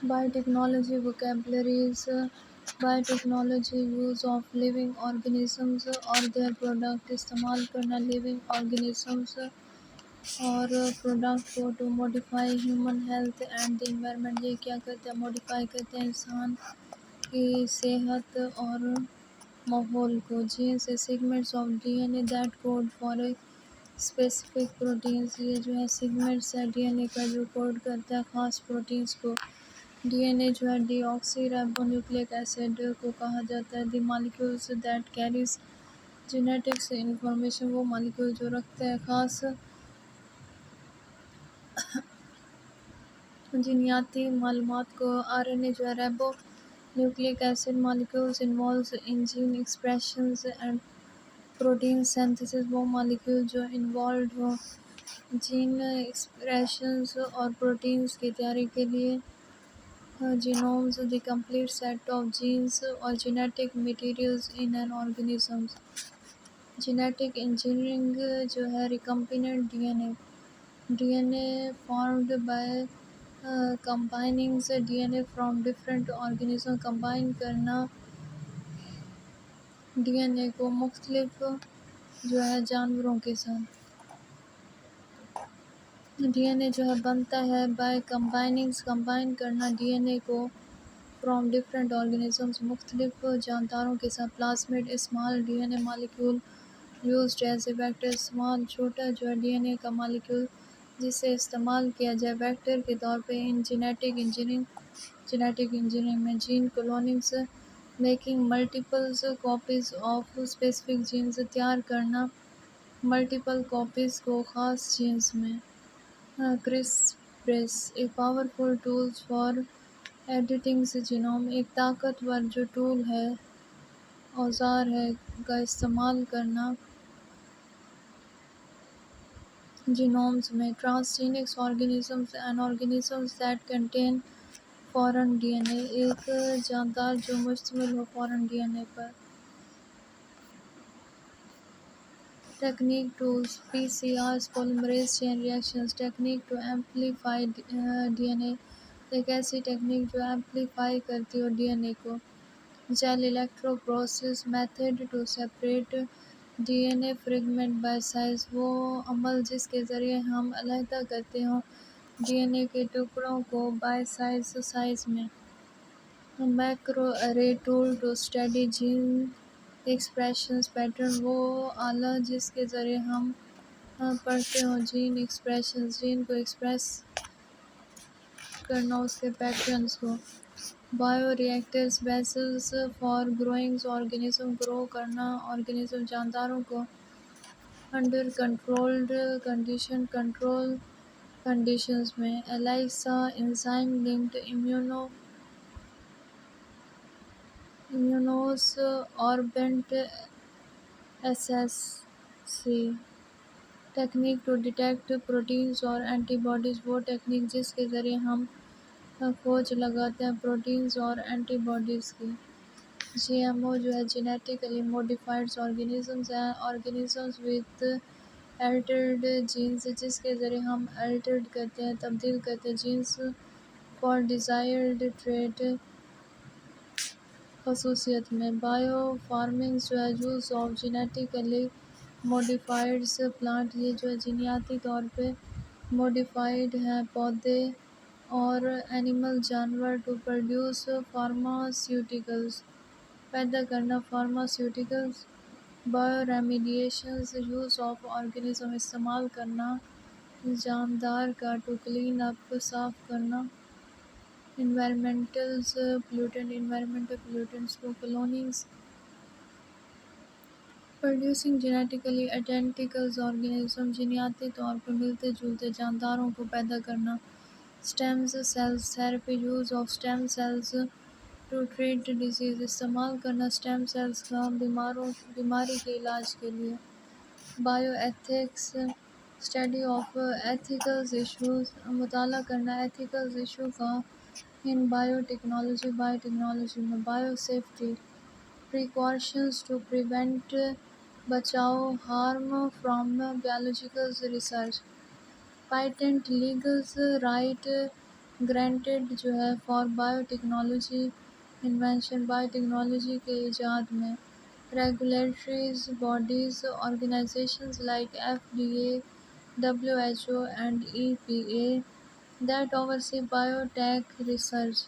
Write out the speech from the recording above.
Biotechnology vocabularies. Biotechnology use of living organisms اور their product استعمال کرنا living organisms اور پروڈکٹ کو to modify human health and the environment. یہ کیا کرتے ہیں؟ موڈیفائی کرتے ہیں انسان کی صحت اور ماحول کو. Genes segments of D N A that code for a specific proteins. یہ جو ہے سیگمنٹس ہے ڈی این اے کا جو کوڈ کرتا ہے خاص پروٹینس کو. ڈی این اے جو ہے deoxyribonucleic acid کو کہا جاتا ہے. The molecules that carries genetics information. وہ مالیکول جو رکھتے ہیں خاص جینیاتی معلومات کو. آر این اے جو ہے ribonucleic acid molecules involves in gene expressions and protein synthesis. وہ مالیکول جو انوالوڈ ہو جین ایکسپریشنز اور پروٹینز کی تیاری کے لیے. Genomes the complete set of genes اور genetic materials in an organisms. Genetic engineering جو ہے recombinant D N A. D N A formed by combining D N A from different organism. Combine کرنا D N A کو مختلف جو ہے جانوروں کے ساتھ. ڈی این اے جو ہے بنتا ہے بائی کمبائن کرنا ڈی این اے کو فرام ڈفرینٹ آرگنزمز مختلف جانداروں کے ساتھ. Plasmid small D N A molecule used as a vector. Small چھوٹا جو ہے ڈی این اے کا مالیکول جسے استعمال کیا جائے ویکٹر کے طور پہ. ان جینیٹک انجینئرنگ میں gene clonings making multiple copies of specific genes. تیار کرنا ملٹیپل کاپیز کو خاص جینز میں. CRISPRs a powerful tools for editing genome. ایک طاقتور جو ٹول ہے اوزار ہے کا استعمال کرنا جینومز میں. Trans organisms an organisms that contain foreign D N A. ایک جاندار جو مشتمل ہو فارن ڈی این اے پر. Technique tools P C Rs polymerase chain reactions. Technique to amplify D N A. ایک ایسی ٹیکنیک جو ایمپلیفائی کرتی ہو ڈی این اے کو. Gel electrophoresis method to separate D N A fragment by size. وہ عمل جس کے ذریعے ہم علیحدہ کرتے ہوں ڈی این اے کے ٹکڑوں کو بائی سائز میں. Microarray tool to study gene expressions pattern. وہ آلہ جس کے ذریعے ہم پڑھتے ہوں جین ایکسپریشنز جین کو ایکسپریس کرنا اس کے پیٹرنز کو. Bioreactors vessels for growing organism. Grow کرنا آرگنزم جانداروں کو انڈر کنٹرول کنڈیشنز میں. ELISA enzyme linked immunosorbent assay. Technique to detect proteins اور اینٹی باڈیز. وہ ٹیکنیک جس کے ذریعے ہم کھوج لگاتے ہیں پروٹینز اور اینٹی باڈیز کی. جی ایم او جو ہے جینیٹیکلی موڈیفائڈ آرگنزمز ہیں آرگنزمز ود الٹرڈ جینز جس کے ذریعے ہم الٹرڈ کرتے ہیں تبدیل کرتے ہیں جینز فار ڈیزائرڈ ٹریٹ خصوصیت میں. بائیو فارمنگ جو ہے use of genetically modified plant. یہ جو ہے جینیاتی طور پہ موڈیفائڈ ہیں پودے اور اینیمل جانور ٹو پروڈیوس فارماسیوٹیکلز پیدا کرنا pharmaceuticals. Bioremediations use of organism استعمال کرنا جاندار کا ٹو کلین اپ صاف کرنا. انوائرمنٹل پولیوٹنٹس کو. Clonings producing genetically identical organism جینیاتی طور پر ملتے جلتے جانداروں کو پیدا کرنا. Stem cells therapy use of stem cells to treat disease. استعمال کرنا اسٹیم سیلز کا بیماری کے علاج کے لیے. Bio ethics study of ethical issues. مطالعہ کرنا ایتھیکل ایشو کا ان بائیو ٹیکنالوجی میں. Bio safety precautions to prevent بچاؤ harm from biological research. Patent legal right granted جو ہے for bio technology invention, bio technology کے ایجاد میں regulatories bodies organizations like FDA, WHO and EPA that oversee biotech research